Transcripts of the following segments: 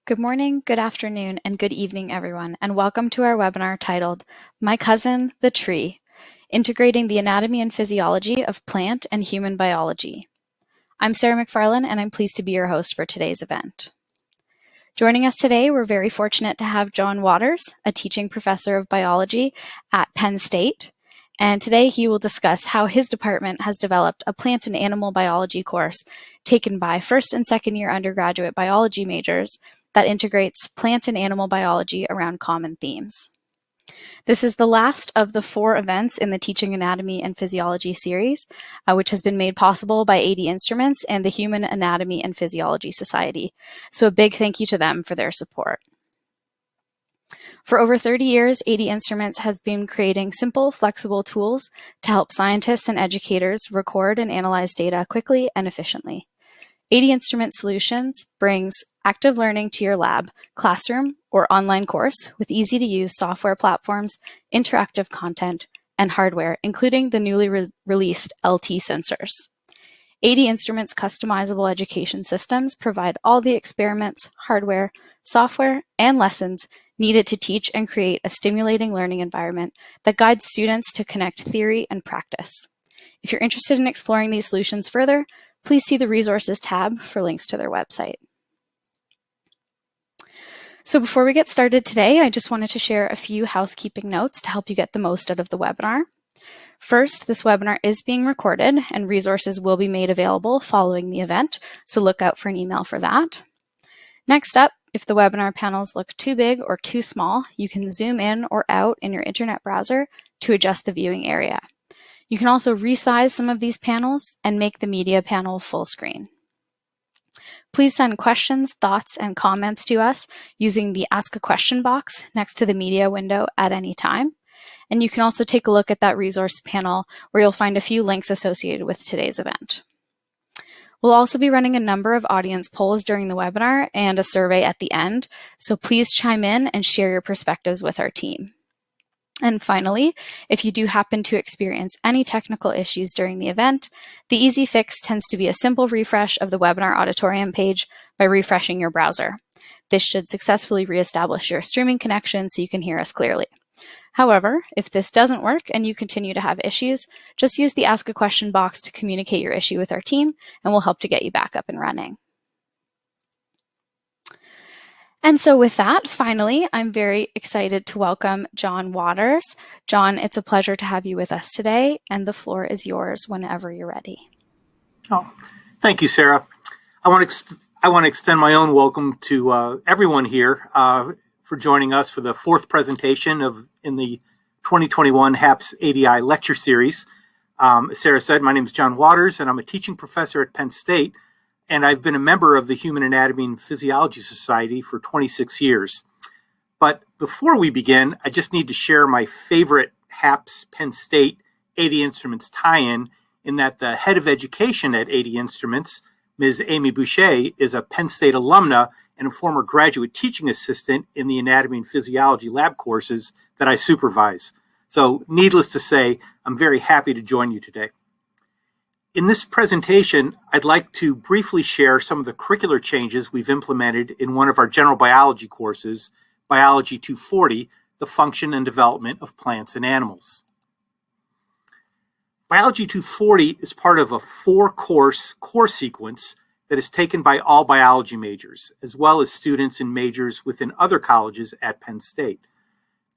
Good morning, good afternoon, and good evening, everyone, and welcome to our webinar titled, My Cousin, the Tree, Integrating the Anatomy and Physiology of Plant and Human Biology. I'm Sarah McFarlane, and I'm pleased to be your host for today's event. Joining us today, we're very fortunate to have John Waters, a teaching professor of biology at Penn State, and today he will discuss how his department has developed a plant and animal biology course taken by first and second year undergraduate biology majors that integrates plant and animal biology around common themes. This is the last of the 4 events in the Teaching Anatomy and Physiology series, which has been made possible by 80 Instruments and the Human Anatomy and Physiology Society. So a big thank you to them for their support. For over 30 years, 80 Instruments has been creating simple, flexible tools to help scientists and educators record and analyze data quickly and efficiently. 80 Instrument Solutions brings active learning to your lab, classroom, or online course with easy-to-use software platforms, interactive content, and hardware, including the newly released LT sensors. 80 Instruments customizable education systems provide all the experiments, hardware, software, and lessons needed to teach and create a stimulating learning environment that guides students to connect theory and practice. If you're interested in exploring these solutions further, please see the Resources tab for links to their website. So before we get started today, I just wanted to share a few housekeeping notes to help you get the most out of the webinar. First, this webinar is being recorded and resources will be made available following the event, so look out for an email for that. Next up, if the webinar panels look too big or too small, you can zoom in or out in your internet browser to adjust the viewing area. You can also resize some of these panels and make the media panel full screen. Please send questions, thoughts, and comments to us using the Ask a Question box next to the media window at any time. And you can also take a look at that resource panel where you'll find a few links associated with today's event. We'll also be running a number of audience polls during the webinar and a survey at the end, so please chime in and share your perspectives with our team. And finally, if you do happen to experience any technical issues during the event, the easy fix tends to be a simple refresh of the webinar auditorium page by refreshing your browser. This should successfully reestablish your streaming connection so you can hear us clearly. However, if this doesn't work and you continue to have issues, just use the Ask a Question box to communicate your issue with our team, and we'll help to get you back up and running. And so with that, finally, I'm very excited to welcome John Waters. John, it's a pleasure to have you with us today, and the floor is yours whenever you're ready. Oh, thank you, Sarah. I want to extend my own welcome to everyone here for joining us for the 4th presentation in the 2021 HAPS ADI lecture series. As Sarah said, my name is John Waters, and I'm a teaching professor at Penn State. And I've been a member of the Human Anatomy and Physiology Society for 26 years. But before we begin, I just need to share my favorite HAPS Penn State 80 Instruments tie-in, in that the head of education at 80 Instruments, Ms. Amy Boucher, is a Penn State alumna and a former graduate teaching assistant in the anatomy and physiology lab courses that I supervise. So needless to say, I'm very happy to join you today. In this presentation, I'd like to briefly share some of the curricular changes we've implemented in one of our general biology courses, Biology 240, the Function and Development of Plants and Animals. Biology 240 is part of a 4-course course sequence that is taken by all biology majors, as well as students in majors within other colleges at Penn State.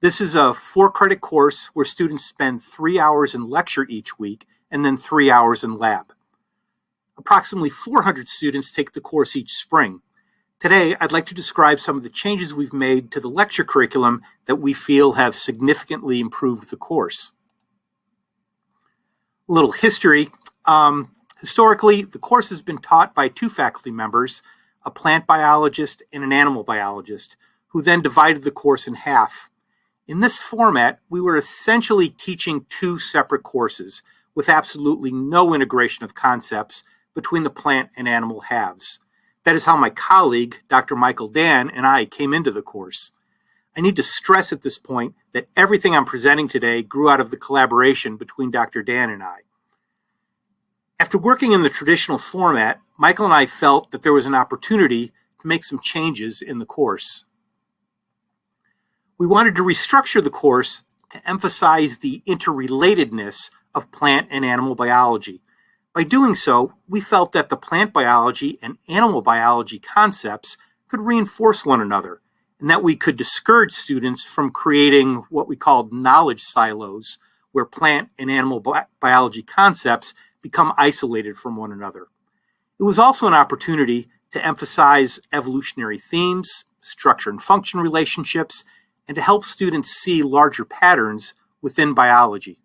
This is a 4-credit course where students spend 3 hours in lecture each week and then 3 hours in lab. Approximately 400 students take the course each spring. Today, I'd like to describe some of the changes we've made to the lecture curriculum that we feel have significantly improved the course. A little history. Historically, the course has been taught by 2 faculty members, a plant biologist and an animal biologist, who then divided the course in half. In this format, we were essentially teaching 2 separate courses, with absolutely no integration of concepts between the plant and animal halves. That is how my colleague, Dr. Michael Dan, and I came into the course. I need to stress at this point that everything I'm presenting today grew out of the collaboration between Dr. Dan and I. After working in the traditional format, Michael and I felt that there was an opportunity to to make some changes in the course. We wanted to restructure the course to emphasize the interrelatedness of plant and animal biology. By doing so, we felt that the plant biology and animal biology concepts could reinforce one another, and that we could discourage students from creating what we called knowledge silos, where plant and animal biology concepts become isolated from one another. It was also an opportunity to emphasize evolutionary themes, structure and function relationships, and to help students see larger patterns within biology.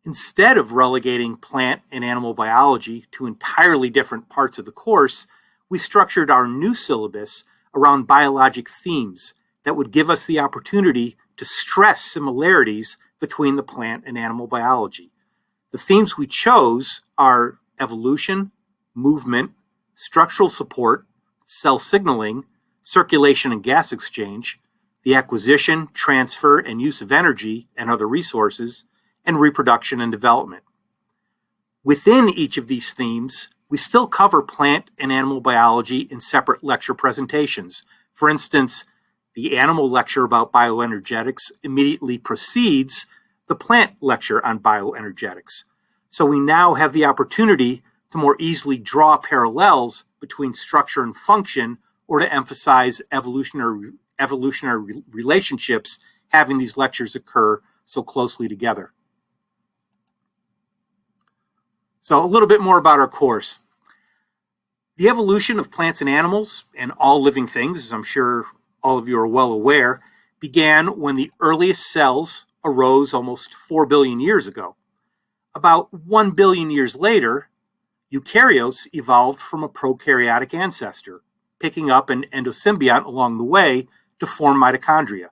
Instead of relegating plant and animal biology to entirely different parts of the course, we structured our new syllabus around biologic themes that would give us the opportunity to stress similarities between the plant and animal biology. The themes we chose are evolution, movement, structural support, cell signaling, circulation and gas exchange, the acquisition, transfer, and use of energy and other resources, and reproduction and development. Within each of these themes, we still cover plant and animal biology in separate lecture presentations. For instance, the animal lecture about bioenergetics immediately precedes the plant lecture on bioenergetics. So we now have the opportunity to more easily draw parallels between structure and function, or to emphasize evolutionary relationships, having these lectures occur so closely together. So a little bit more about our course. The evolution of plants and animals and all living things, as I'm sure all of you are well aware, began when the earliest cells arose almost 4 billion years ago. About 1 billion years later, eukaryotes evolved from a prokaryotic ancestor, picking up an endosymbiont along the way to form mitochondria.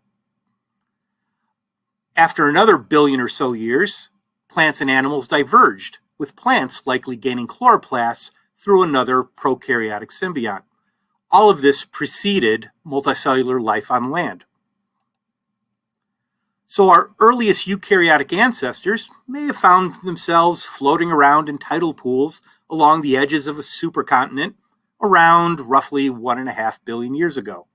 After another billion or so years, plants and animals diverged, with plants likely gaining chloroplasts through another prokaryotic symbiont. All of this preceded multicellular life on land. So our earliest eukaryotic ancestors may have found themselves floating around in tidal pools along the edges of a supercontinent around roughly 1.5 billion years ago.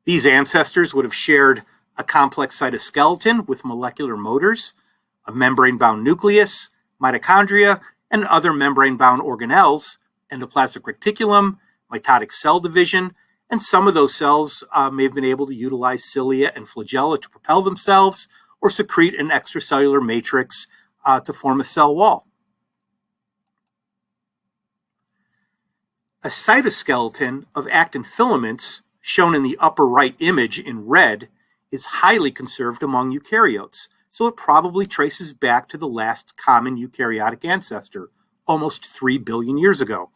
These ancestors would have shared a complex cytoskeleton with molecular motors, a membrane-bound nucleus, mitochondria, and other membrane-bound organelles, endoplasmic reticulum, mitotic cell division, and some of those cells may have been able to utilize cilia and flagella to propel themselves or secrete an extracellular matrix to form a cell wall. A cytoskeleton of actin filaments, shown in the upper right image in red, is highly conserved among eukaryotes, so it probably traces back to the last common eukaryotic ancestor, almost 3 billion years ago.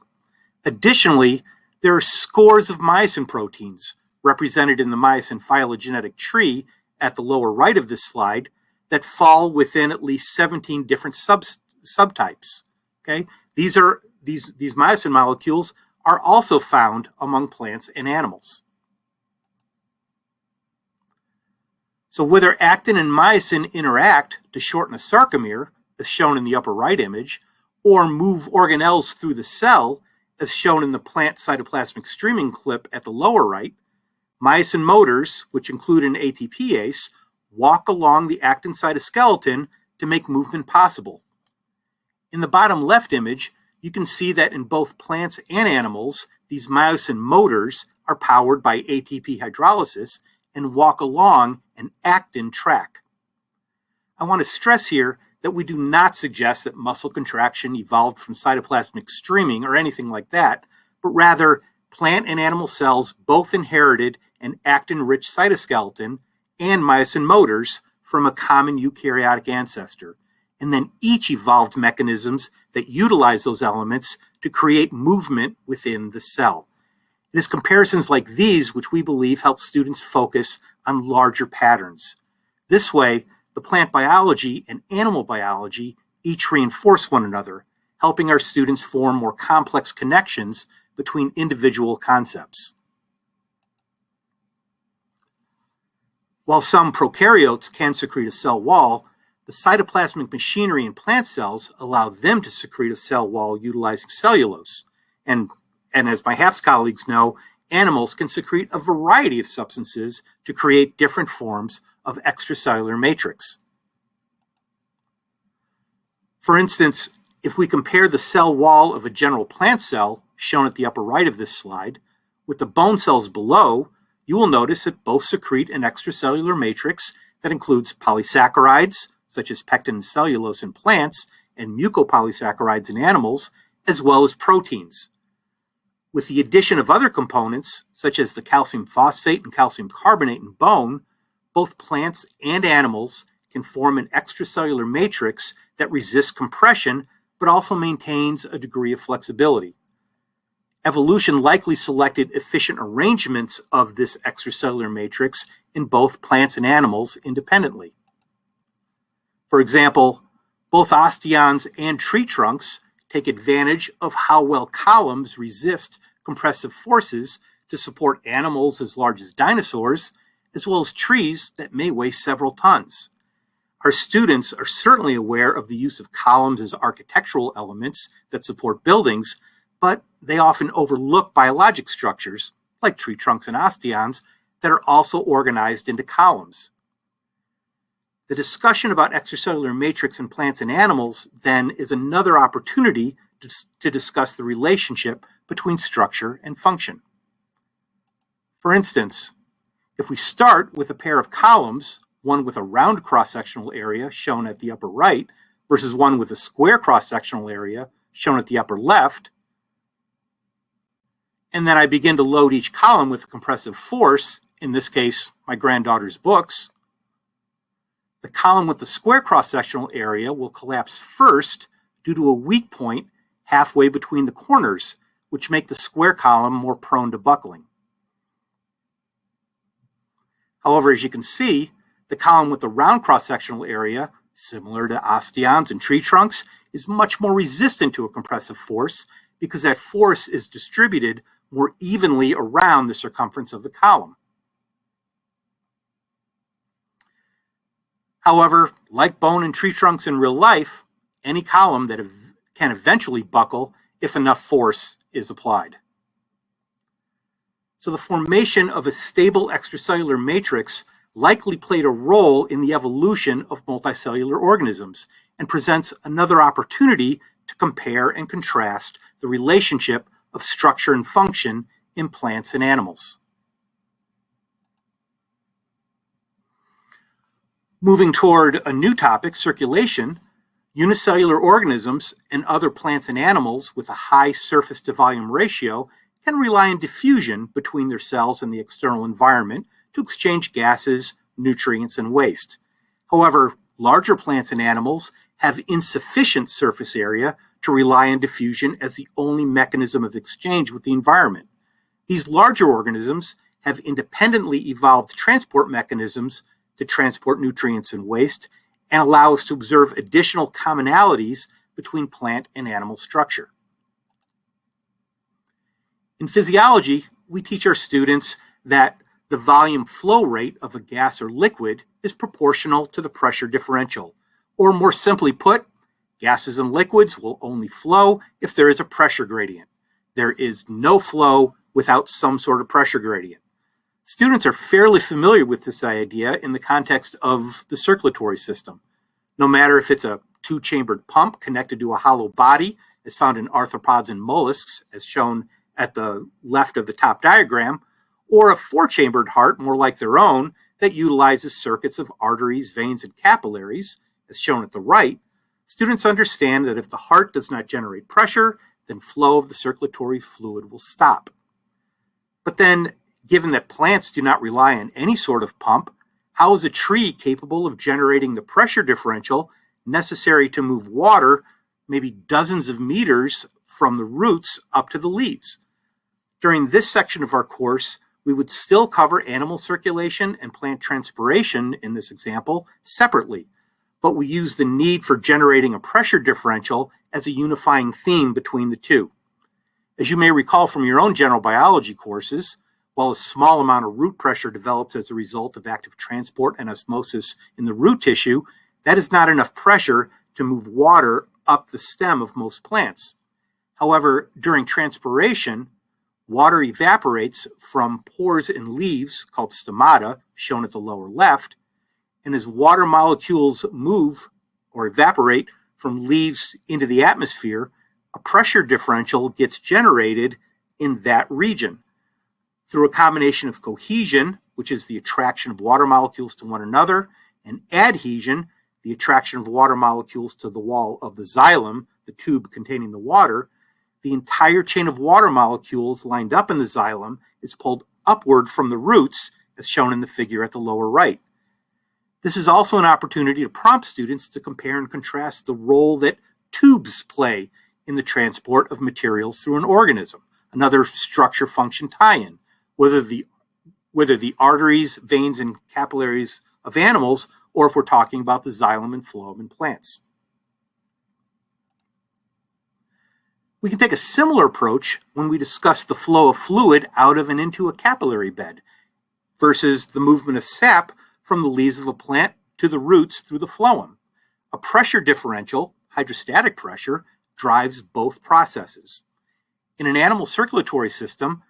Additionally, there are scores of myosin proteins, represented in the myosin phylogenetic tree at the lower right of this slide, that fall within at least 17 different subtypes. Okay? These myosin molecules are also found among plants and animals. So whether actin and myosin interact to shorten a sarcomere, as shown in the upper right image, or move organelles through the cell, as shown in the plant cytoplasmic streaming clip at the lower right, myosin motors, which include an ATPase, walk along the actin cytoskeleton to make movement possible. In the bottom left image, you can see that in both plants and animals, these myosin motors are powered by ATP hydrolysis and walk along an actin track. I want to stress here that we do not suggest that muscle contraction evolved from cytoplasmic streaming or anything like that, but rather plant and animal cells both inherited an actin-rich cytoskeleton and myosin motors from a common eukaryotic ancestor, and then each evolved mechanisms that utilize those elements to create movement within the cell. It is comparisons like these which we believe help students focus on larger patterns. This way, the plant biology and animal biology each reinforce one another, helping our students form more complex connections between individual concepts. While some prokaryotes can secrete a cell wall, the cytoplasmic machinery in plant cells allow them to secrete a cell wall utilizing cellulose. And as my HAPS colleagues know, animals can secrete a variety of substances to create different forms of extracellular matrix. For instance, if we compare the cell wall of a general plant cell, shown at the upper right of this slide, with the bone cells below, you will notice that both secrete an extracellular matrix that includes polysaccharides, such as pectin and cellulose in plants, and mucopolysaccharides in animals, as well as proteins. With the addition of other components, such as the calcium phosphate and calcium carbonate in bone, both plants and animals can form an extracellular matrix that resists compression, but also maintains a degree of flexibility. Evolution likely selected efficient arrangements of this extracellular matrix in both plants and animals independently. For example, both osteons and tree trunks take advantage of how well columns resist compressive forces to support animals as large as dinosaurs, as well as trees that may weigh several tons. Our students are certainly aware of the use of columns as architectural elements that support buildings, but they often overlook biologic structures, like tree trunks and osteons, that are also organized into columns. The discussion about extracellular matrix in plants and animals, then, is another opportunity to discuss the relationship between structure and function. For instance, if we start with a pair of columns, one with a round cross-sectional area shown at the upper right versus one with a square cross-sectional area shown at the upper left, and then I begin to load each column with a compressive force, in this case, my granddaughter's books, the column with the square cross-sectional area will collapse first due to a weak point halfway between the corners, which make the square column more prone to buckling. However, as you can see, the column with the round cross-sectional area, similar to osteons and tree trunks, is much more resistant to a compressive force because that force is distributed more evenly around the circumference of the column. However, like bone and tree trunks in real life, any column that can eventually buckle if enough force is applied. So the formation of a stable extracellular matrix likely played a role in the evolution of multicellular organisms and presents another opportunity to compare and contrast the relationship of structure and function in plants and animals. Moving toward a new topic, circulation, unicellular organisms and other plants and animals with a high surface to volume ratio can rely on diffusion between their cells and the external environment to exchange gases, nutrients, and waste. However, larger plants and animals have insufficient surface area to rely on diffusion as the only mechanism of exchange with the environment. These larger organisms have independently evolved transport mechanisms to transport nutrients and waste and allow us to observe additional commonalities between plant and animal structure. In physiology, we teach our students that the volume flow rate of a gas or liquid is proportional to the pressure differential, or more simply put, gases and liquids will only flow if there is a pressure gradient. There is no flow without some sort of pressure gradient. Students are fairly familiar with this idea in the context of the circulatory system. No matter if it's a two-chambered pump connected to a hollow body, as found in arthropods and mollusks, as shown at the left of the top diagram, or a four-chambered heart, more like their own, that utilizes circuits of arteries, veins, and capillaries, as shown at the right, students understand that if the heart does not generate pressure, then flow of the circulatory fluid will stop. But then, given that plants do not rely on any sort of pump, how is a tree capable of generating the pressure differential necessary to move water maybe dozens of meters from the roots up to the leaves? During this section of our course, we would still cover animal circulation and plant transpiration in this example separately, but we use the need for generating a pressure differential as a unifying theme between the two. As you may recall from your own general biology courses, while a small amount of root pressure develops as a result of active transport and osmosis in the root tissue, that is not enough pressure to move water up the stem of most plants. However, during transpiration, water evaporates from pores in leaves called stomata, shown at the lower left, and as water molecules move or evaporate from leaves into the atmosphere, a pressure differential gets generated in that region through a combination of cohesion, which is the attraction of water molecules to one another, and adhesion, the attraction of water molecules to the wall of the xylem, the tube containing the water. The entire chain of water molecules lined up in the xylem is pulled upward from the roots, as shown in the figure at the lower right. This is also an opportunity to prompt students to compare and contrast the role that tubes play in the transport of materials through an organism, another structure-function tie-in, whether the arteries, veins, and capillaries of animals, or if we're talking about the xylem and phloem in plants. We can take a similar approach when we discuss the flow of fluid out of and into a capillary bed versus the movement of sap from the leaves of a plant to the roots through the phloem. A pressure differential, hydrostatic pressure, drives both processes. In an animal circulatory system,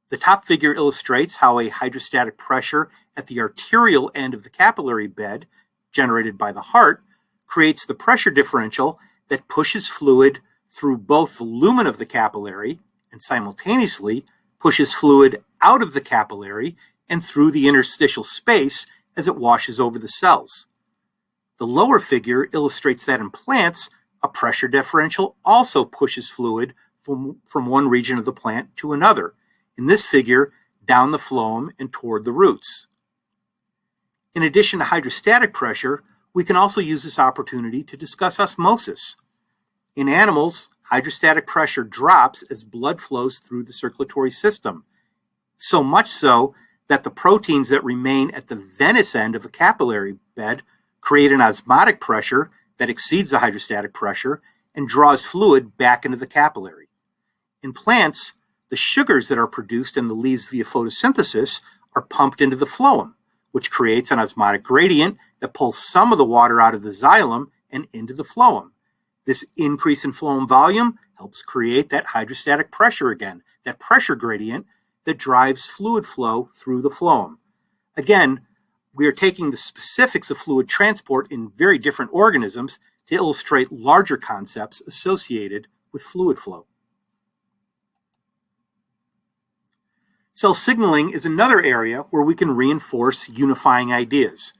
the top figure illustrates how a hydrostatic pressure at the arterial end of the capillary bed, generated by the heart, creates the pressure differential that pushes fluid through both the lumen of the capillary and simultaneously pushes fluid out of the capillary and through the interstitial space as it washes over the cells. The lower figure illustrates that in plants, a pressure differential also pushes fluid from one region of the plant to another, in this figure, down the phloem and toward the roots. In addition to hydrostatic pressure, we can also use this opportunity to discuss osmosis. In animals, hydrostatic pressure drops as blood flows through the circulatory system, so much so that the proteins that remain at the venous end of a capillary bed create an osmotic pressure that exceeds the hydrostatic pressure and draws fluid back into the capillary. In plants, the sugars that are produced in the leaves via photosynthesis are pumped into the phloem, which creates an osmotic gradient that pulls some of the water out of the xylem and into the phloem. This increase in phloem volume helps create that hydrostatic pressure again, that pressure gradient that drives fluid flow through the phloem. Again, we are taking the specifics of fluid transport in very different organisms to illustrate larger concepts associated with fluid flow. Cell signaling is another area where we can reinforce unifying ideas.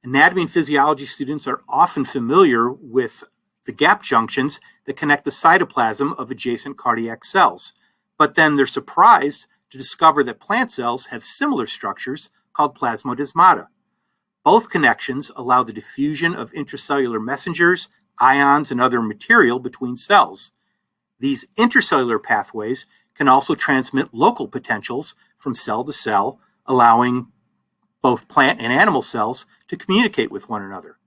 Anatomy and physiology students are often familiar with the gap junctions that connect the cytoplasm of adjacent cardiac cells, but then they're surprised to discover that plant cells have similar structures called plasmodesmata. Both connections allow the diffusion of intracellular messengers, ions, and other material between cells. These intercellular pathways can also transmit local potentials from cell to cell, allowing both plant and animal cells to communicate with one another.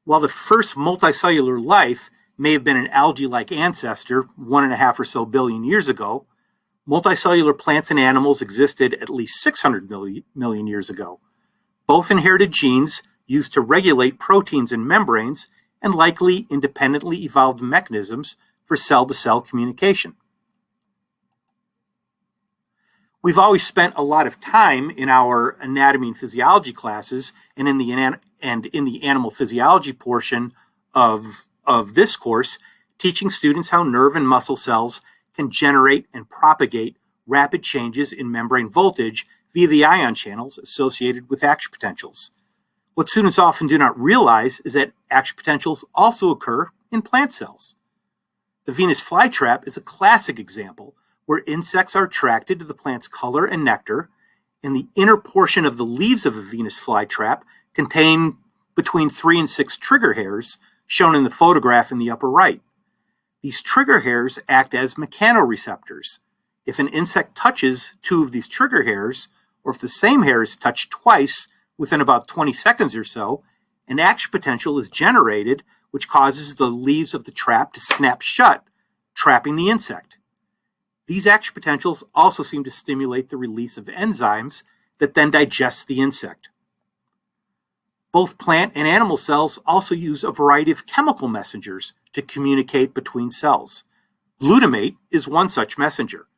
While the first multicellular life may have been an algae-like ancestor 1.5 or so billion years ago, multicellular plants and animals existed at least 600 million years ago. Both inherited genes used to regulate proteins and membranes and likely independently evolved mechanisms for cell-to-cell communication. We've always spent a lot of time in our anatomy and physiology classes and in the animal physiology portion of this course, teaching students how nerve and muscle cells can generate and propagate rapid changes in membrane voltage via the ion channels associated with action potentials. What students often do not realize is that action potentials also occur in plant cells. The Venus flytrap is a classic example where insects are attracted to the plant's color and nectar, and the inner portion of the leaves of a Venus flytrap contain between 3 and 6 trigger hairs, shown in the photograph in the upper right. These trigger hairs act as mechanoreceptors. If an insect touches 2 of these trigger hairs, or if the same hair is touched twice within about 20 seconds or so, an action potential is generated which causes the leaves of the trap to snap shut, trapping the insect. These action potentials also seem to stimulate the release of enzymes that then digest the insect. Both plant and animal cells also use a variety of chemical messengers to communicate between cells. Glutamate is one such messenger.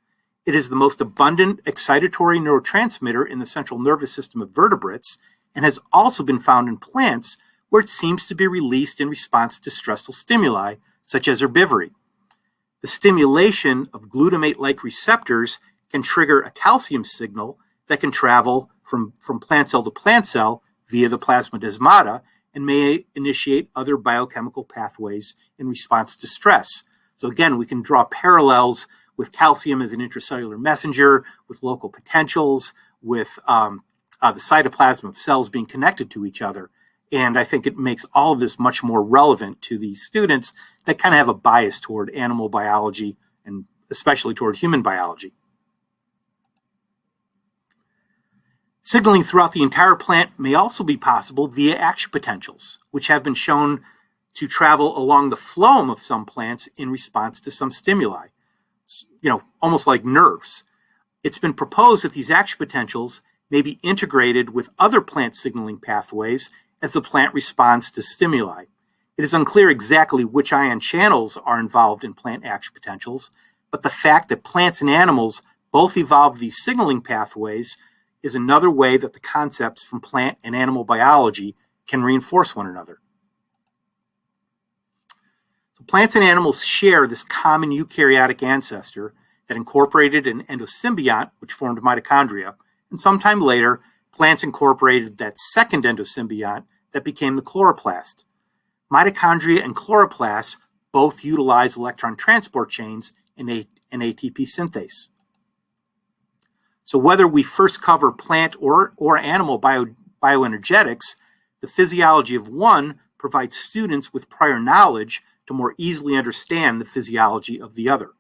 It is the most abundant excitatory neurotransmitter in the central nervous system of vertebrates and has also been found in plants where it seems to be released in response to stressful stimuli, such as herbivory. The stimulation of glutamate-like receptors can trigger a calcium signal that can travel from plant cell to plant cell via the plasmodesmata and may initiate other biochemical pathways in response to stress. So again, we can draw parallels with calcium as an intracellular messenger, with local potentials, with the cytoplasm of cells being connected to each other. And I think it makes all of this much more relevant to these students that kind of have a bias toward animal biology and especially toward human biology. Signaling throughout the entire plant may also be possible via action potentials, which have been shown to travel along the phloem of some plants in response to some stimuli, almost like nerves. It's been proposed that these action potentials may be integrated with other plant signaling pathways as the plant responds to stimuli. It is unclear exactly which ion channels are involved in plant action potentials, but the fact that plants and animals both evolve these signaling pathways is another way that the concepts from plant and animal biology can reinforce one another. So plants and animals share this common eukaryotic ancestor that incorporated an endosymbiont, which formed mitochondria, and sometime later, plants incorporated that second endosymbiont that became the chloroplast. Mitochondria and chloroplasts both utilize electron transport chains in ATP synthase. So whether we first cover plant or animal bioenergetics, the physiology of one provides students with prior knowledge to more easily understand the physiology of the other.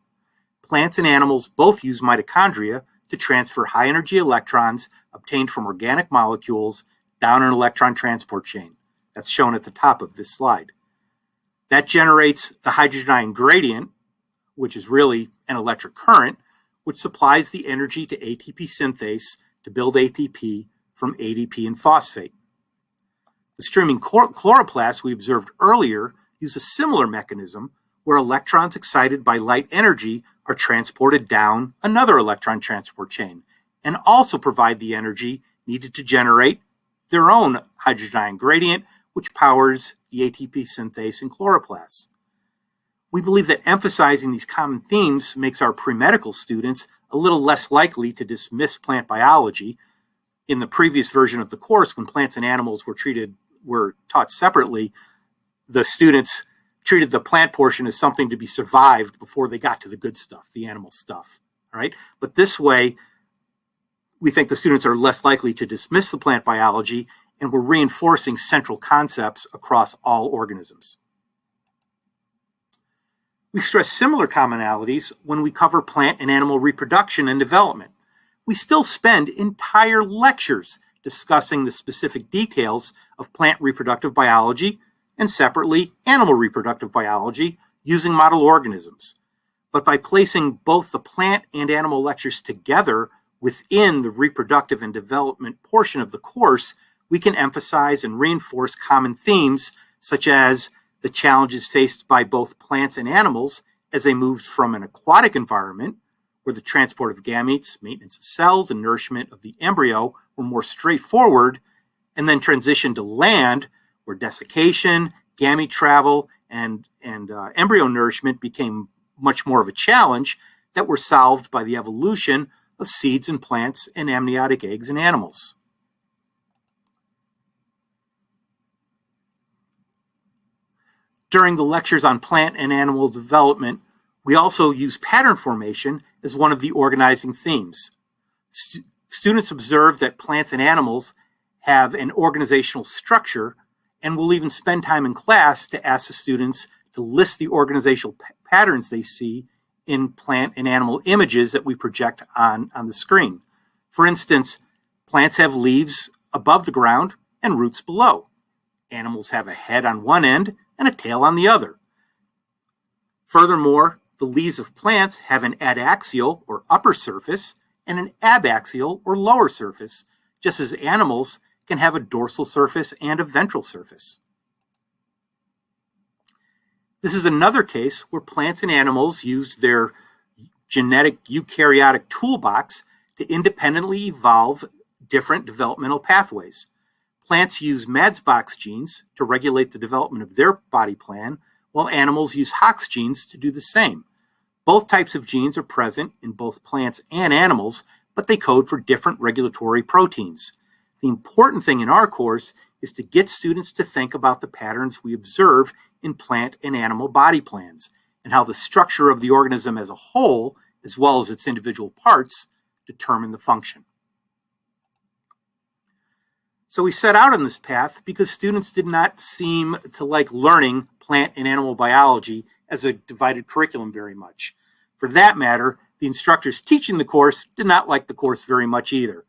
Plants and animals both use mitochondria to transfer high-energy electrons obtained from organic molecules down an electron transport chain. That's shown at the top of this slide. That generates the hydrogen ion gradient, which is really an electric current, which supplies the energy to ATP synthase to build ATP from ADP and phosphate. The streaming chloroplasts we observed earlier use a similar mechanism where electrons excited by light energy are transported down another electron transport chain and also provide the energy needed to generate their own hydrogen ion gradient, which powers the ATP synthase in chloroplasts. We believe that emphasizing these common themes makes our pre-medical students a little less likely to dismiss plant biology. In the previous version of the course, when plants and animals were taught separately, the students treated the plant portion as something to be survived before they got to the good stuff, the animal stuff. All right? But this way, we think the students are less likely to dismiss the plant biology, and we're reinforcing central concepts across all organisms. We stress similar commonalities when we cover plant and animal reproduction and development. We still spend entire lectures discussing the specific details of plant reproductive biology and separately animal reproductive biology using model organisms. But by placing both the plant and animal lectures together within the reproductive and development portion of the course, we can emphasize and reinforce common themes such as the challenges faced by both plants and animals as they moved from an aquatic environment, where the transport of gametes, maintenance of cells, and nourishment of the embryo were more straightforward, and then transitioned to land, where desiccation, gamete travel, and embryo nourishment became much more of a challenge that were solved by the evolution of seeds in plants and amniotic eggs in animals. During the lectures on plant and animal development, we also use pattern formation as one of the organizing themes. Students observe that plants and animals have an organizational structure, and we'll even spend time in class to ask the students to list the organizational patterns they see in plant and animal images that we project on the screen. For instance, plants have leaves above the ground and roots below. Animals have a head on one end and a tail on the other. Furthermore, the leaves of plants have an adaxial or upper surface and an abaxial or lower surface, just as animals can have a dorsal surface and a ventral surface. This is another case where plants and animals used their genetic eukaryotic toolbox to independently evolve different developmental pathways. Plants use Madsbox genes to regulate the development of their body plan, while animals use Hox genes to do the same. Both types of genes are present in both plants and animals, but they code for different regulatory proteins. The important thing in our course is to get students to think about the patterns we observe in plant and animal body plans, and how the structure of the organism as a whole, as well as its individual parts, determine the function. So we set out on this path because students did not seem to like learning plant and animal biology as a divided curriculum very much. For that matter, the instructors teaching the course did not like the course very much either.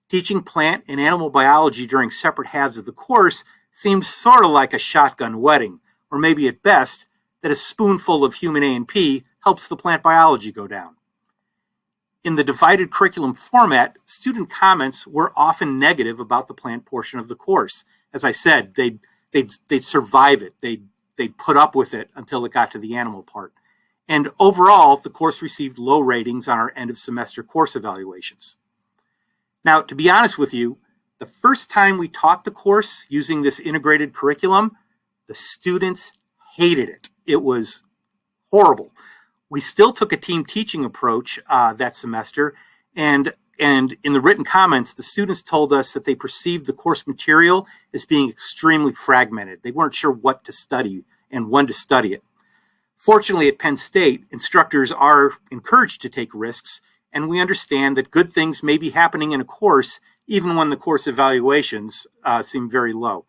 Teaching plant and animal biology during separate halves of the course seemed sort of like a shotgun wedding, or maybe at best, that a spoonful of human A&P helps the plant biology go down. In the divided curriculum format, student comments were often negative about the plant portion of the course. As I said, they'd survive it. They'd put up with it until it got to the animal part. And overall, the course received low ratings on our end of semester course evaluations. Now, to be honest with you, the first time we taught the course using this integrated curriculum, the students hated it. It was horrible. We still took a team teaching approach that semester, and in the written comments, the students told us that they perceived the course material as being extremely fragmented. They weren't sure what to study and when to study it. Fortunately, at Penn State, instructors are encouraged to take risks, and we understand that good things may be happening in a course even when the course evaluations seem very low.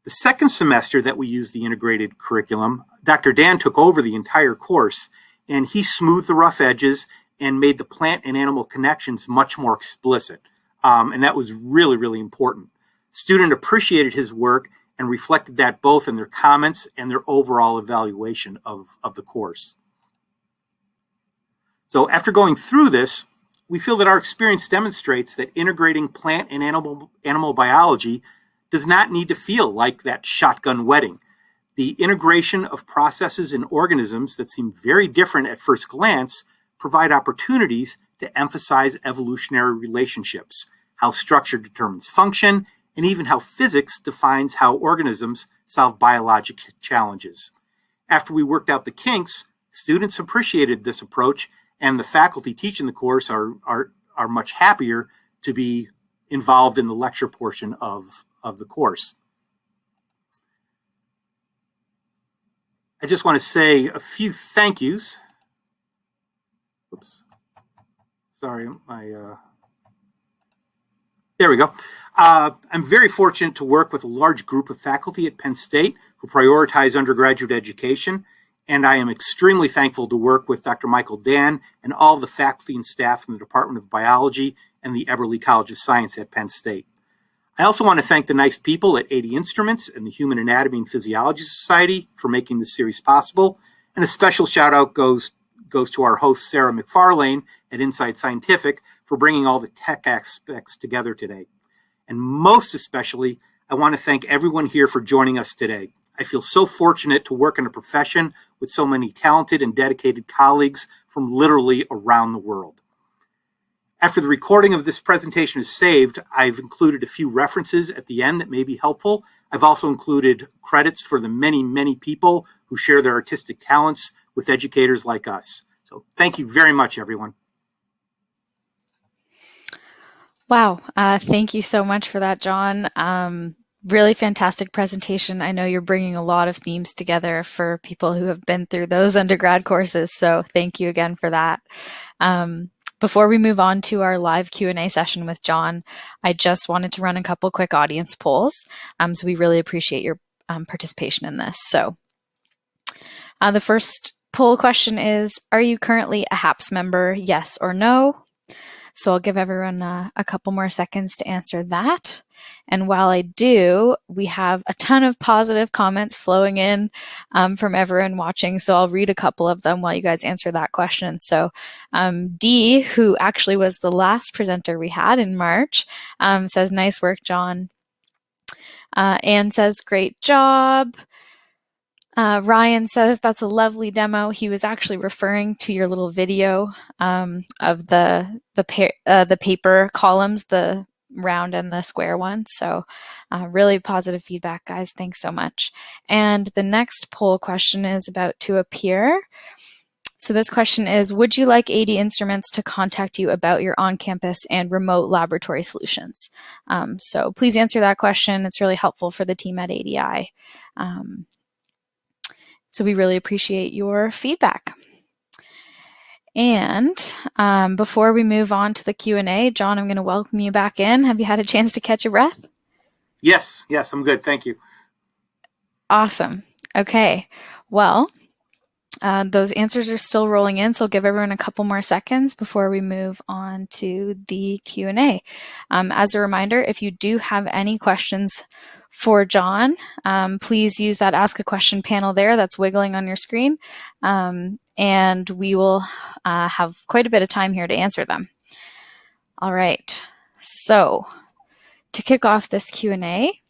The second semester that we used the integrated curriculum, Dr. Dan took over the entire course, and he smoothed the rough edges and made the plant and animal connections much more explicit. And that was really, really important. Students appreciated his work and reflected that both in their comments and their overall evaluation of the course. So after going through this, we feel that our experience demonstrates that integrating plant and animal biology does not need to feel like that shotgun wedding. The integration of processes in organisms that seem very different at first glance provide opportunities to emphasize evolutionary relationships, how structure determines function, and even how physics defines how organisms solve biologic challenges. After we worked out the kinks, students appreciated this approach, and the faculty teaching the course are much happier to be involved in the lecture portion of the course. I just want to say a few thank yous. Oops. Sorry, there we go. I'm very fortunate to work with a large group of faculty at Penn State who prioritize undergraduate education, and I am extremely thankful to work with Dr. Michael Dan and all of the faculty and staff in the Department of Biology and the Eberly College of Science at Penn State. I also want to thank the nice people at 80 Instruments and the Human Anatomy and Physiology Society for making this series possible, and a special shout out goes to our host, Sarah McFarlane at Inside Scientific, for bringing all the tech aspects together today. And most especially, I want to thank everyone here for joining us today. I feel so fortunate to work in a profession with so many talented and dedicated colleagues from literally around the world. After the recording of this presentation is saved, I've included a few references at the end that may be helpful. I've also included credits for the many, many people who share their artistic talents with educators like us. So thank you very much, everyone. Wow, thank you so much for that, John. Really fantastic presentation. I know you're bringing a lot of themes together for people who have been through those undergrad courses, so thank you again for that. Before we move on to our live Q&A session with John, I just wanted to run a couple quick audience polls. So we really appreciate your participation in this. So the first poll question is, are you currently a HAPS member, yes or no? So I'll give everyone a couple more seconds to answer that. And while I do, we have a ton of positive comments flowing in from everyone watching. So I'll read a couple of them while you guys answer that question. So Dee, who actually was the last presenter we had in March, says, "Nice work, John." Anne says, "Great job." Ryan says, "That's a lovely demo." He was actually referring to your little video of the paper columns, the round and the square one. So really positive feedback, guys. Thanks so much. And the next poll question is about to appear. So this question is, would you like AD Instruments to contact you about your on-campus and remote laboratory solutions? So please answer that question. It's really helpful for the team at ADI. So we really appreciate your feedback. And before we move on to the Q&A, John, I'm going to welcome you back in. Have you had a chance to catch your breath? Yes, I'm good. Thank you. Awesome. Okay. Well, those answers are still rolling in, so I'll give everyone a couple more seconds before we move on to the Q&A. As a reminder, if you do have any questions for John, please use that Ask a Question panel there that's wiggling on your screen, and we will have quite a bit of time here to answer them. All right, so to kick off this Q&A,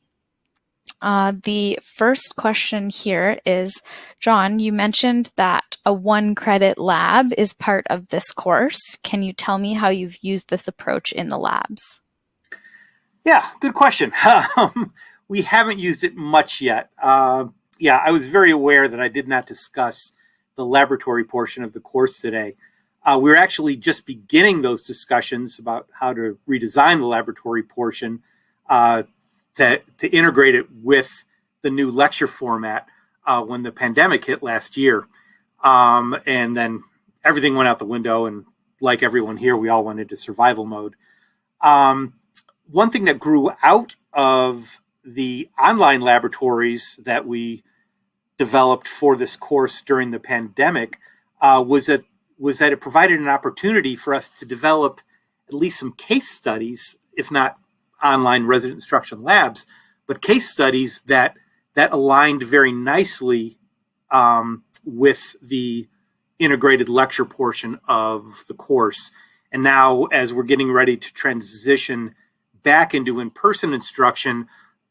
the first question here is, John, you mentioned that a 1-credit lab is part of this course. Can you tell me how you've used this approach in the labs? Yeah, good question. We haven't used it much yet. I was very aware that I did not discuss the laboratory portion of the course today. We're actually just beginning those discussions about how to redesign the laboratory portion to integrate it with the new lecture format when the pandemic hit last year. And then everything went out the window, and like everyone here, we all went into survival mode. One thing that grew out of the online laboratories that we developed for this course during the pandemic was that it provided an opportunity for us to develop at least some case studies, if not online resident instruction labs, but case studies that aligned very nicely with the integrated lecture portion of the course. And now, as we're getting ready to transition back into in-person instruction,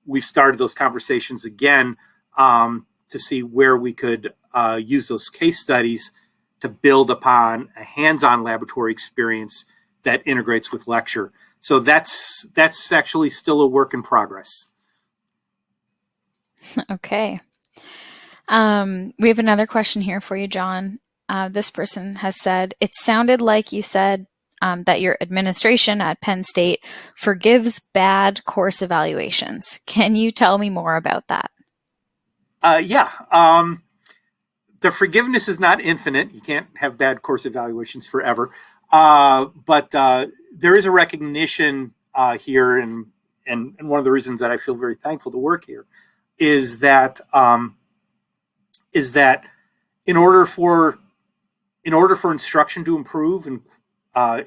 we've started those conversations again to see where we could use those case studies to build upon a hands-on laboratory experience that integrates with lecture. So that's actually still a work in progress. Okay. We have another question here for you, John. This person has said, "It sounded like you said that your administration at Penn State forgives bad course evaluations. Can you tell me more about that?" The forgiveness is not infinite. You can't have bad course evaluations forever. But there is a recognition here, and one of the reasons that I feel very thankful to work here is that in order for instruction to improve, and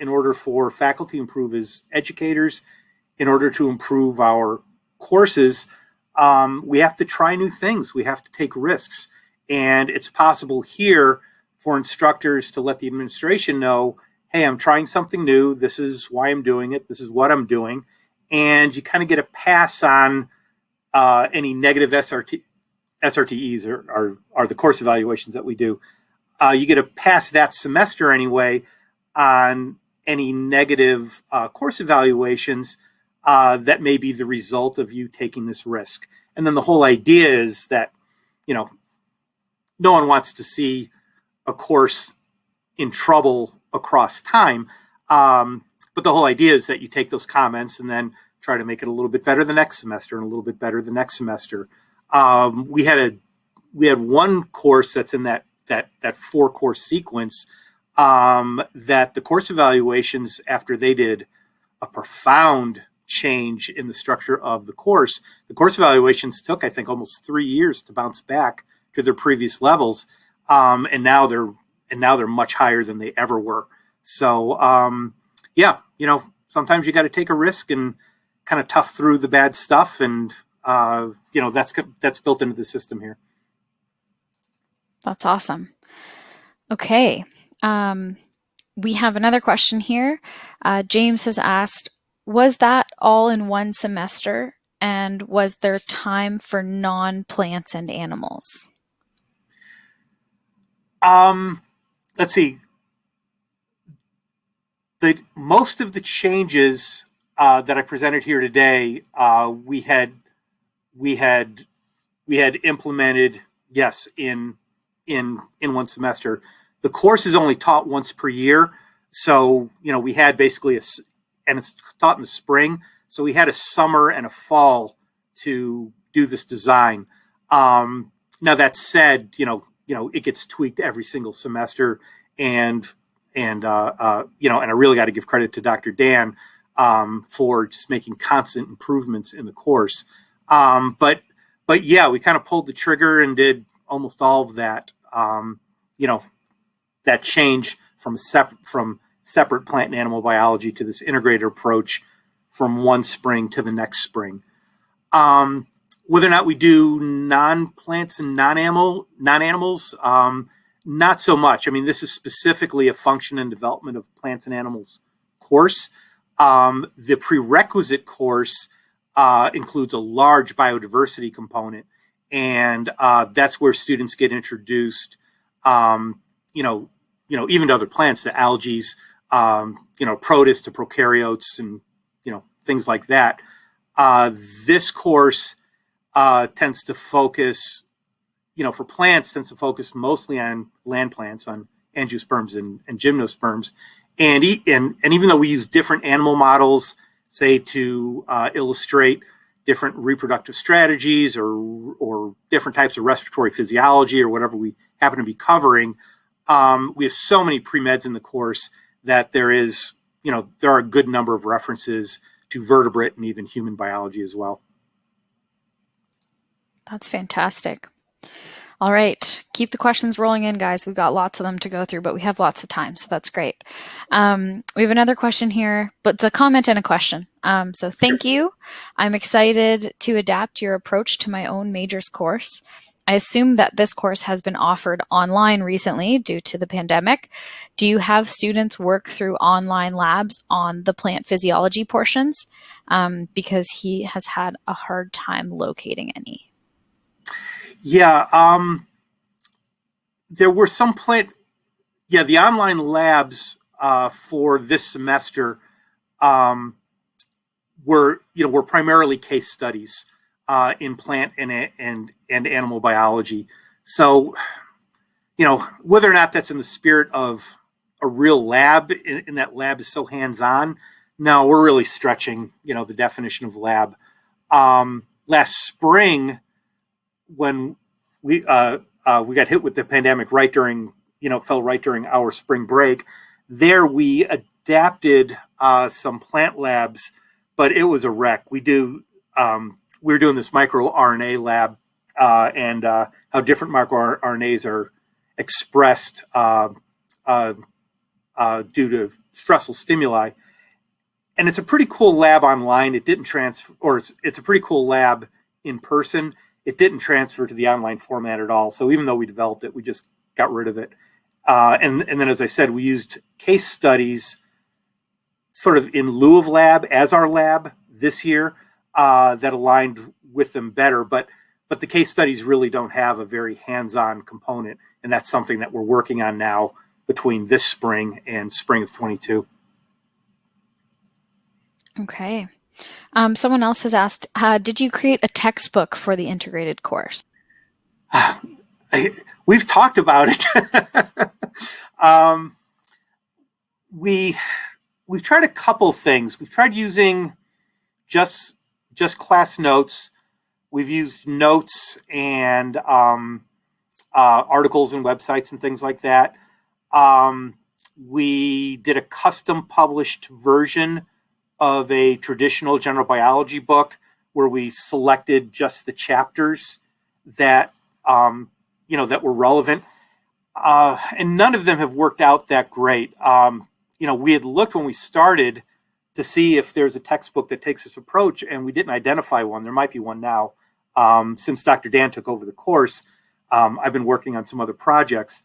in order for faculty to improve as educators, in order to improve our courses, we have to try new things. We have to take risks. And it's possible here for instructors to let the administration know, hey, I'm trying something new. This is why I'm doing it. This is what I'm doing. And you kind of get a pass on any negative SRTEs are the course evaluations that we do. You get a pass that semester anyway on any negative course evaluations that may be the result of you taking this risk. And then the whole idea is that, no one wants to see a course in trouble across time. But the whole idea is that you take those comments and then try to make it a little bit better the next semester and a little bit better the next semester. We had one course that's in that 4-course sequence that the course evaluations, after they did a profound change in the structure of the course evaluations took, I think, almost 3 years to bounce back to their previous levels, and now they're much higher than they ever were. So sometimes you got to take a risk and kind of tough through the bad stuff. And, that's built into the system here. That's awesome. Okay. We have another question here. James has asked, was that all in one semester? And was there time for non-plants and animals? Let's see. Most of the changes that I presented here today, we had implemented, yes, in one semester. The course is only taught once per year, so we had basically and it's taught in the spring, so we had a summer and a fall to do this design. Now that said, it gets tweaked every single semester, and I really got to give credit to Dr. Dan for just making constant improvements in the course. But yeah, we kind of pulled the trigger and did almost all of that. That change from separate plant and animal biology to this integrated approach from one spring to the next spring. Whether or not we do non-plants and non-animals, not so much. I mean, this is specifically a function and development of plants and animals course. The prerequisite course includes a large biodiversity component, and that's where students get introduced, even to other plants, to algae, protists to prokaryotes, and things like that. This course tends to focus, for plants, tends to focus mostly on land plants, on angiosperms and gymnosperms, and even though we use different animal models, say to illustrate different reproductive strategies or different types of respiratory physiology or whatever we happen to be covering, we have so many pre-meds in the course that there are a good number of references to vertebrate and even human biology as well. That's fantastic. All right, keep the questions rolling in, guys. We've got lots of them to go through, but we have lots of time, so that's great. We have another question here, but it's a comment and a question. So thank you. I'm excited to adapt your approach to my own majors course. I assume that this course has been offered online recently due to the pandemic. Do you have students work through online labs on the plant physiology portions? Because he has had a hard time locating any. Yeah, there were some the online labs for this semester were primarily case studies in plant and animal biology. So, whether or not that's in the spirit of a real lab, and that lab is so hands-on, no, we're really stretching, the definition of lab. Last spring, when we got hit with the pandemic fell right during our spring break, there we adapted some plant labs, but it was a wreck. We were doing this microRNA lab and how different microRNAs are expressed due to stressful stimuli. And it's a pretty cool lab online. It didn't transfer, or it's a pretty cool lab in person. It didn't transfer to the online format at all. So even though we developed it, we just got rid of it. And then, as I said, we used case studies sort of in lieu of lab as our lab this year that aligned with them better. But the case studies really don't have a very hands-on component. And that's something that we're working on now between this spring and spring of 22. Okay. Someone else has asked, did you create a textbook for the integrated course? We've talked about it. We've tried a couple things. We've tried using just class notes. We've used notes and articles and websites and things like that. We did a custom published version of a traditional general biology book where we selected just the chapters that that were relevant, and none of them have worked out that great. We had looked when we started to see if there's a textbook that takes this approach, and we didn't identify one. There might be one now. Since Dr. Dan took over the course, I've been working on some other projects,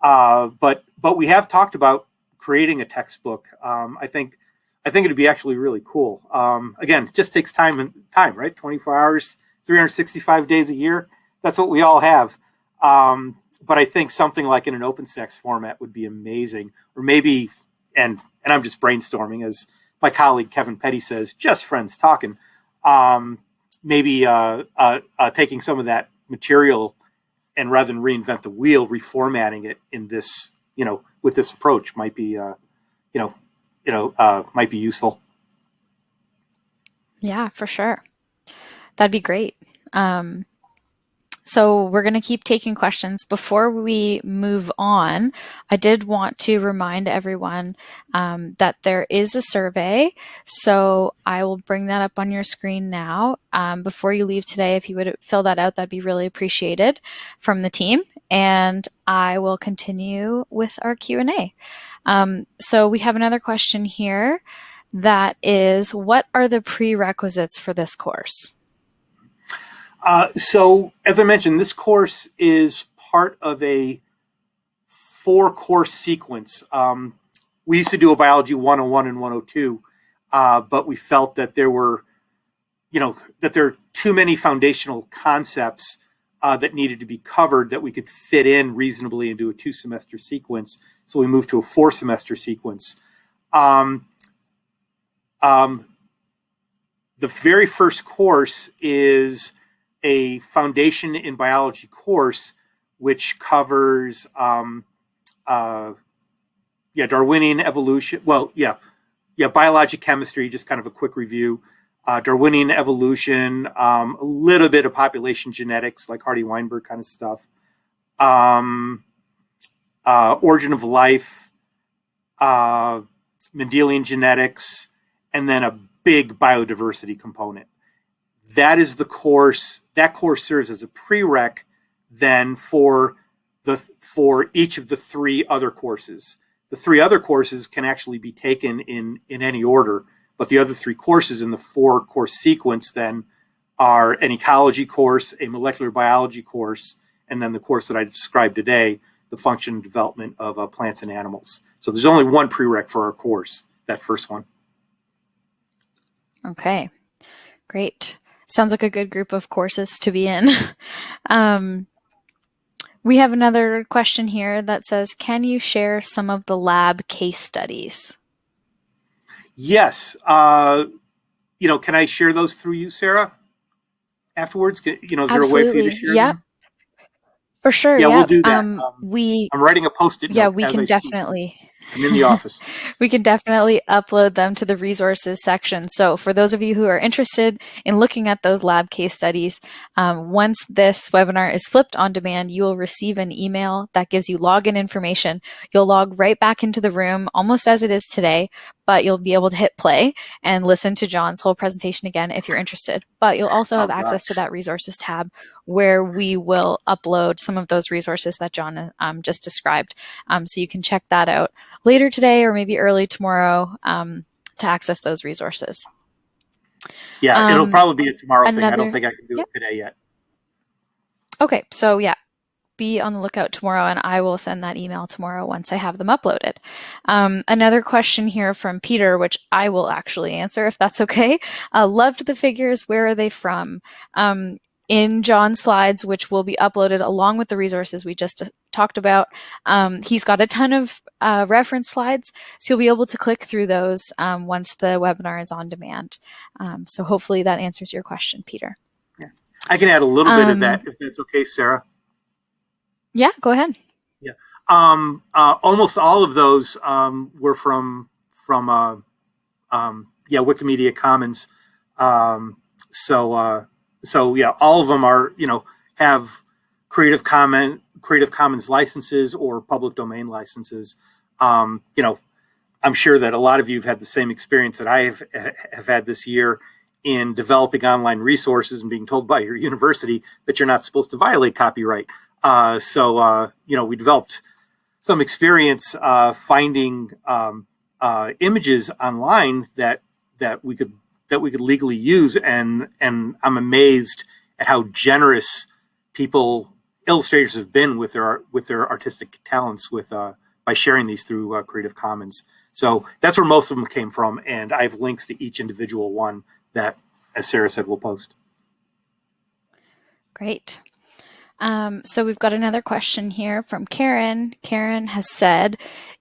but we have talked about creating a textbook. I think it'd be actually really cool. Again, it just takes time, right? 24 hours, 365 days a year. That's what we all have. But I think something like in an OpenStax format would be amazing, or maybe, and I'm just brainstorming, as my colleague Kevin Petty says, just friends talking. Maybe taking some of that material and rather than reinvent the wheel, reformatting it in this, with this approach might be, might be useful. Yeah, for sure. That'd be great. So we're going to keep taking questions. Before we move on, I did want to remind everyone that there is a survey. So I will bring that up on your screen now. Before you leave today, if you would fill that out, that'd be really appreciated from the team. And I will continue with our Q&A. So we have another question here that is, what are the prerequisites for this course? So, as I mentioned, this course is part of a 4-course sequence. We used to do a Biology 101 and 102, but we felt that there were, that there are too many foundational concepts that needed to be covered that we could fit in reasonably into a 2-semester sequence. So we moved to a 4-semester sequence. The very first course is a foundation in biology course, which covers, Darwinian evolution. Biologic chemistry, just kind of a quick review. Darwinian evolution, a little bit of population genetics, like Hardy-Weinberg kind of stuff. Origin of life, Mendelian genetics, and then a big biodiversity component. That is the course. That course serves as a prereq then for each of the 3 other courses. The 3 other courses can actually be taken in any order, but the other 3 courses in the 4-course sequence then are an ecology course, a molecular biology course, and then the course that I described today, the function and development of plants and animals. So there's only one prereq for our course, that first one. Okay, great. Sounds like a good group of courses to be in. We have another question here that says, can you share some of the lab case studies? Yes. Can I share those through you, Sarah, afterwards? Is there Absolutely. a way for you to share them? For sure. Yeah, we'll do that. I'm writing a Post-it note. Yeah, we can definitely. I'm in the office. We can definitely upload them to the resources section. So for those of you who are interested in looking at those lab case studies, once this webinar is flipped on demand, you will receive an email that gives you login information. You'll log right back into the room almost as it is today, but you'll be able to hit play and listen to John's whole presentation again if you're interested. But you'll also have access to that resources tab where we will upload some of those resources that John just described. So you can check that out later today or maybe early tomorrow to access those resources. Yeah, it'll probably be a tomorrow thing. I don't think I can do it today yet. Okay, so yeah, be on the lookout tomorrow, and I will send that email tomorrow once I have them uploaded. Another question here from Peter, which I will actually answer if that's okay. Loved the figures. Where are they from? In John's slides, which will be uploaded along with the resources we just talked about, he's got a ton of reference slides, so you'll be able to click through those once the webinar is on demand. So hopefully that answers your question, Peter. Yeah. I can add a little bit of that if that's okay, Sarah. Yeah, go ahead. Yeah, almost all of those were from Wikimedia Commons. So yeah, all of them are have Creative Commons licenses or public domain licenses. I'm sure that a lot of you have had the same experience that I have had this year in developing online resources and being told by your university that you're not supposed to violate copyright. We developed some experience finding images online that that we could legally use, and I'm amazed at how generous illustrators have been with their artistic talents by sharing these through Creative Commons. So that's where most of them came from, and I have links to each individual one that, as Sarah said, we'll post. Great. So we've got another question here from Karen. Karen has said,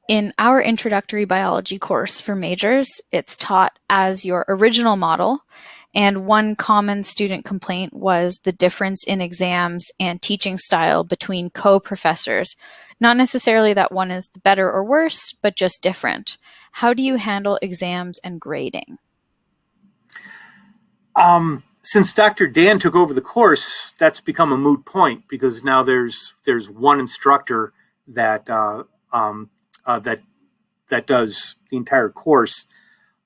in our introductory biology course for majors, it's taught as your original model, and one common student complaint was the difference in exams and teaching style between co-professors. Not necessarily that one is better or worse, but just different. How do you handle exams and grading? Since Dr. Dan took over the course, that's become a moot point, because now there's one instructor that that does the entire course.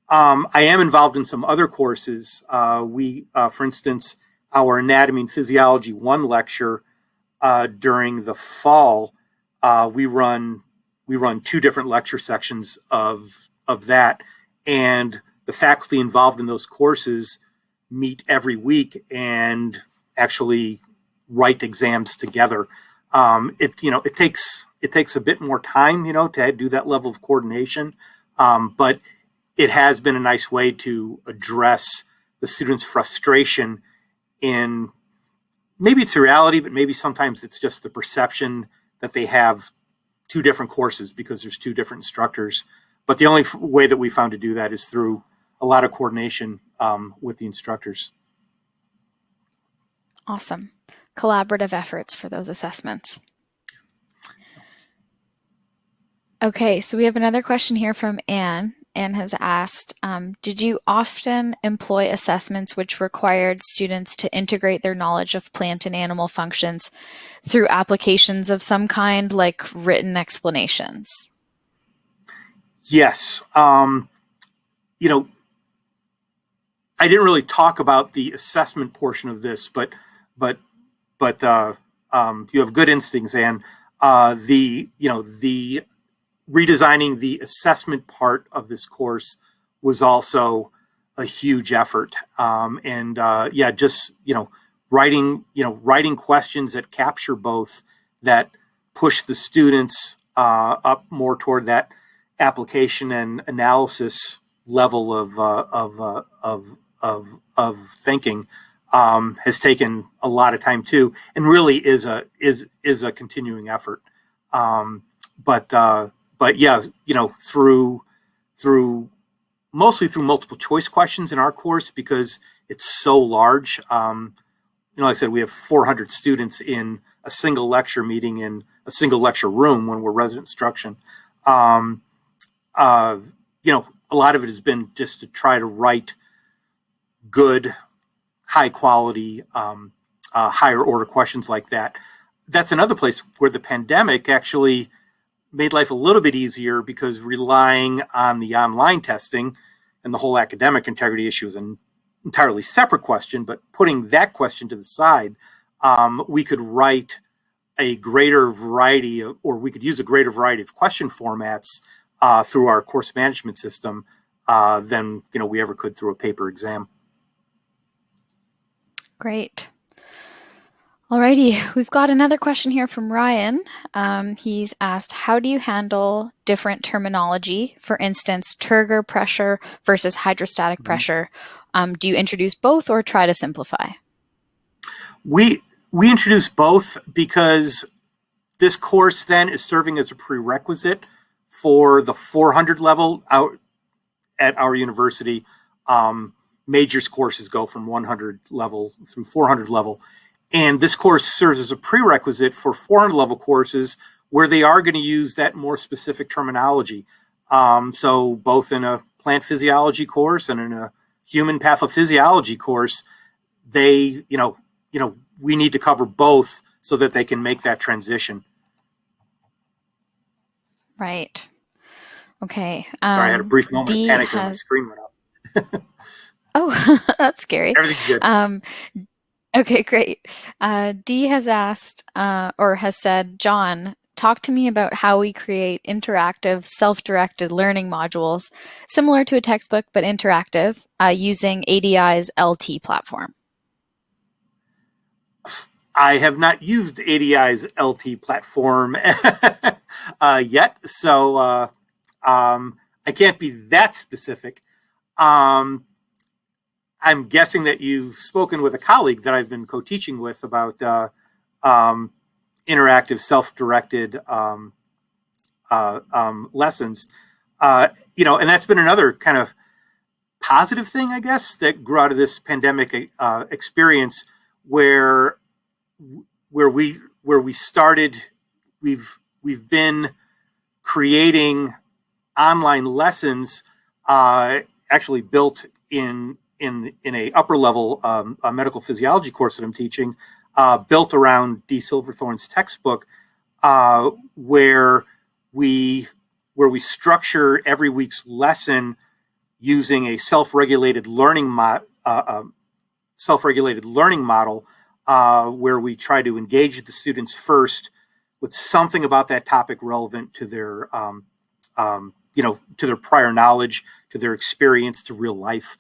I am involved in some other courses. For instance, our Anatomy and Physiology 1 lecture during the fall, we run 2 different lecture sections of that, and the faculty involved in those courses meet every week and actually write exams together. It takes a bit more time, to do that level of coordination, but it has been a nice way to address the students' frustration in, maybe it's a reality, but maybe sometimes it's just the perception that they have 2 different courses because there's 2 different instructors. But the only way that we found to do that is through a lot of coordination with the instructors. Awesome. Collaborative efforts for those assessments. Okay, so we have another question here from Anne. Anne has asked, did you often employ assessments which required students to integrate their knowledge of plant and animal functions through applications of some kind, like written explanations? Yes. I didn't really talk about the assessment portion of this, but you have good instincts, Anne. The redesigning the assessment part of this course was also a huge effort. Writing questions that capture both, that push the students up more toward that application and analysis level of thinking has taken a lot of time too, and really is a continuing effort. Mostly through multiple choice questions in our course, because it's so large. Like I said, we have 400 students in a single lecture meeting in a single lecture room when we're resident instruction. A lot of it has been just to try to write good, high quality, higher order questions like that. That's another place where the pandemic actually made life a little bit easier, because relying on the online testing and the whole academic integrity issue is an entirely separate question, but putting that question to the side, we could write a greater variety or we could use a greater variety of question formats through our course management system than we ever could through a paper exam. Great. Alrighty, we've got another question here from Ryan. He's asked, how do you handle different terminology? For instance, turgor pressure versus hydrostatic pressure. Do you introduce both or try to simplify? We introduce both, because this course then is serving as a prerequisite for the 400 level out at our university. Majors courses go from 100 level through 400 level. And this course serves as a prerequisite for 400 level courses where they are going to use that more specific terminology. So both in a plant physiology course and in a human pathophysiology course, we need to cover both so that they can make that transition. Right. Okay. Sorry, I had a brief moment of panic when my screen went up. Oh, that's scary. Everything's good. Okay, great. Dee has asked or has said, John, talk to me about how we create interactive, self-directed learning modules, similar to a textbook, but interactive, using ADI's LT platform. I have not used ADI's LT platform yet, so I can't be that specific. I'm guessing that you've spoken with a colleague that I've been co-teaching with about interactive, self-directed lessons. And that's been another kind of positive thing, I guess, that grew out of this pandemic experience, where we started. We've been creating online lessons, actually built in a upper level a medical physiology course that I'm teaching, built around D. Silverthorne's textbook, where we structure every week's lesson using a self-regulated learning model, where we try to engage the students first with something about that topic relevant to their to their prior knowledge, to their experience, to real life,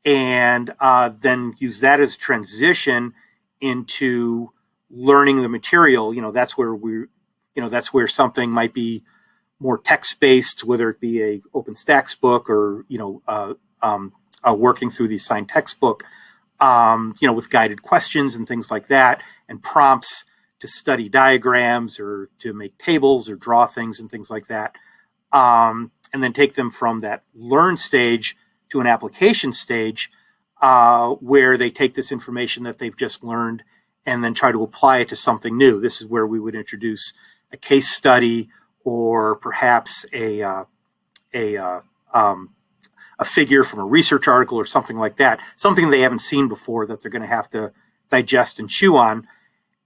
and then use that as a transition into learning the material. That's where something might be more text-based, whether it be a OpenStax book or working through the assigned textbook, with guided questions and things like that, and prompts to study diagrams or to make tables or draw things and things like that. And then take them from that learn stage to an application stage, where they take this information that they've just learned and then try to apply it to something new. This is where we would introduce a case study, or perhaps a figure from a research article or something like that, something they haven't seen before that they're going to have to digest and chew on,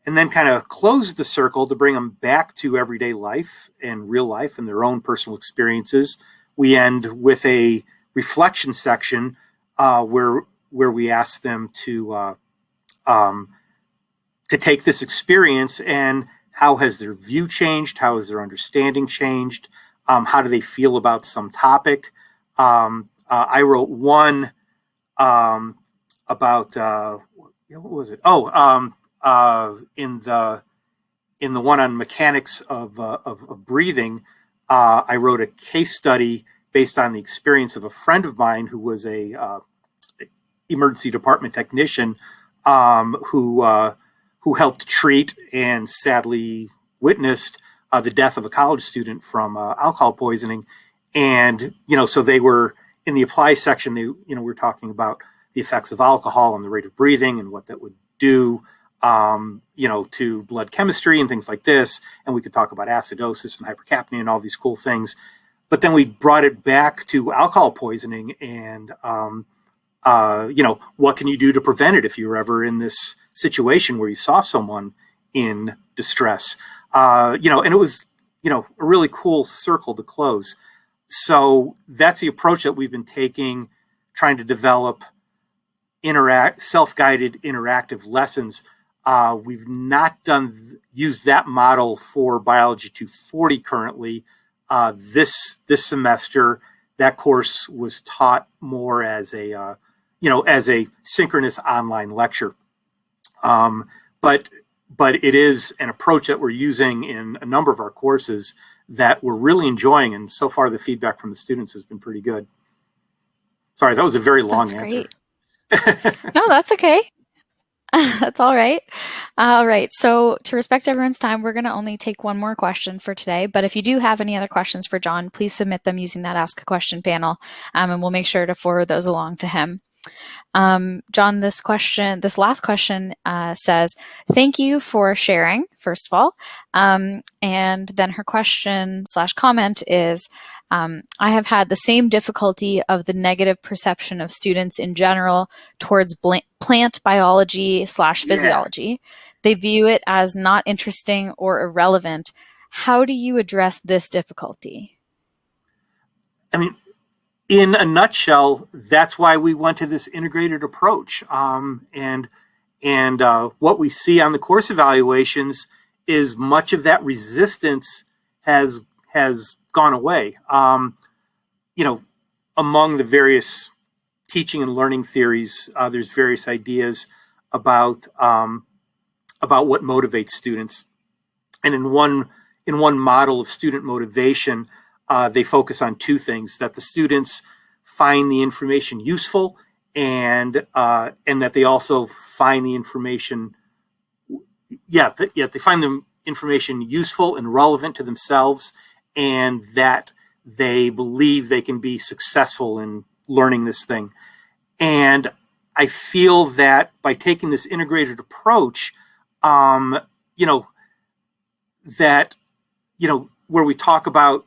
and then kind of close the circle to bring them back to everyday life and real life and their own personal experiences. We end with a reflection section where we ask them to take this experience, and how has their view changed? How has their understanding changed? How do they feel about some topic? I wrote one about what was it? In the one on mechanics of breathing, I wrote a case study based on the experience of a friend of mine who was a emergency department technician, who helped treat and sadly witnessed the death of a college student from alcohol poisoning. And so they were in the apply section. They we're talking about the effects of alcohol on the rate of breathing and what that would do to blood chemistry and things like this. And we could talk about acidosis and hypercapnia and all these cool things. But then we brought it back to alcohol poisoning and, what can you do to prevent it if you're ever in this situation where you saw someone in distress? And it was, a really cool circle to close. So that's the approach that we've been taking, trying to develop self-guided interactive lessons. We've not used that model for Biology 240 currently. This semester, that course was taught more as a synchronous online lecture. But it is an approach that we're using in a number of our courses that we're really enjoying, and so far the feedback from the students has been pretty good. Sorry, that was a very long answer. No, that's okay. That's all right. All right. So to respect everyone's time, we're going to only take one more question for today. But if you do have any other questions for John, please submit them using that Ask a Question panel, and we'll make sure to forward those along to him. John, this last question says, thank you for sharing, first of all. And then her question/comment is, I have had the same difficulty of the negative perception of students in general towards plant biology/physiology. Yeah. They view it as not interesting or irrelevant. How do you address this difficulty? I mean, in a nutshell, that's why we went to this integrated approach. And what we see on the course evaluations is much of that resistance has gone away. Among the various teaching and learning theories, there's various ideas about what motivates students. And in one model of student motivation, they focus on two things: that the students find the information useful, and that they also find the information, they find the information useful and relevant to themselves, and that they believe they can be successful in learning this thing. And I feel that by taking this integrated approach, where we talk about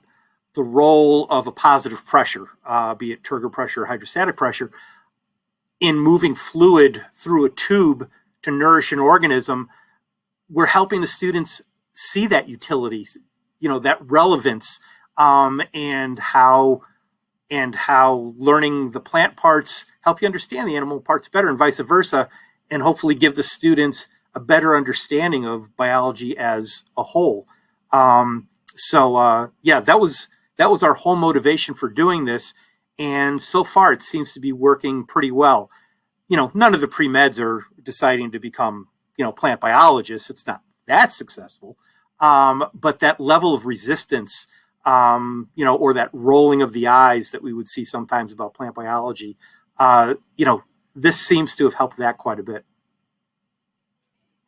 the role of a positive pressure, be it turgor pressure or hydrostatic pressure, in moving fluid through a tube to nourish an organism, we're helping the students see that utility, that relevance, and how learning the plant parts help you understand the animal parts better, and vice versa, and hopefully give the students a better understanding of biology as a whole. That was our whole motivation for doing this, and so far it seems to be working pretty well. None of the pre-meds are deciding to become, plant biologists. It's not that successful, but that level of resistance, or that rolling of the eyes that we would see sometimes about plant biology, this seems to have helped that quite a bit.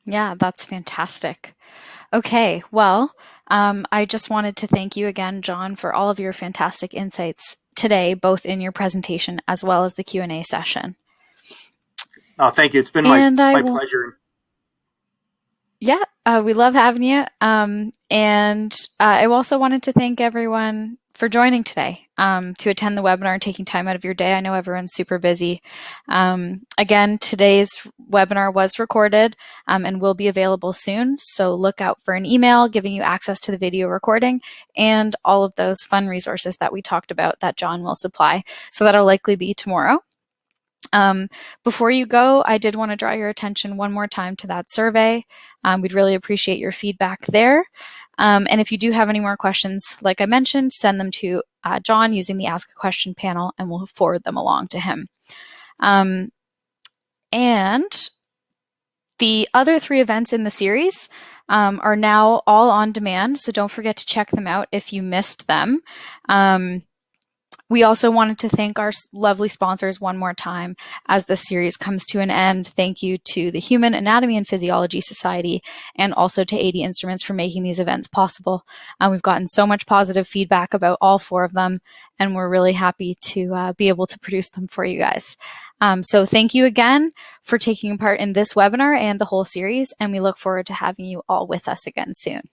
Yeah, that's fantastic. Okay, well, I just wanted to thank you again, John, for all of your fantastic insights today, both in your presentation as well as the Q&A session. Oh, thank you. It's been my pleasure. Yeah, we love having you. And I also wanted to thank everyone for joining today, to attend the webinar and taking time out of your day. I know everyone's super busy. Again, today's webinar was recorded and will be available soon. So look out for an email giving you access to the video recording and all of those fun resources that we talked about that John will supply. So that'll likely be tomorrow. Before you go, I did want to draw your attention one more time to that survey. We'd really appreciate your feedback there. And if you do have any more questions, like I mentioned, send them to John using the Ask a Question panel, and we'll forward them along to him. And the other 3 events in the series are now all on demand, so don't forget to check them out if you missed them. We also wanted to thank our lovely sponsors one more time as the series comes to an end. Thank you to the Human Anatomy and Physiology Society and also to 80 Instruments for making these events possible. We've gotten so much positive feedback about all 4 of them, and we're really happy to be able to produce them for you guys. So thank you again for taking part in this webinar and the whole series, and we look forward to having you all with us again soon.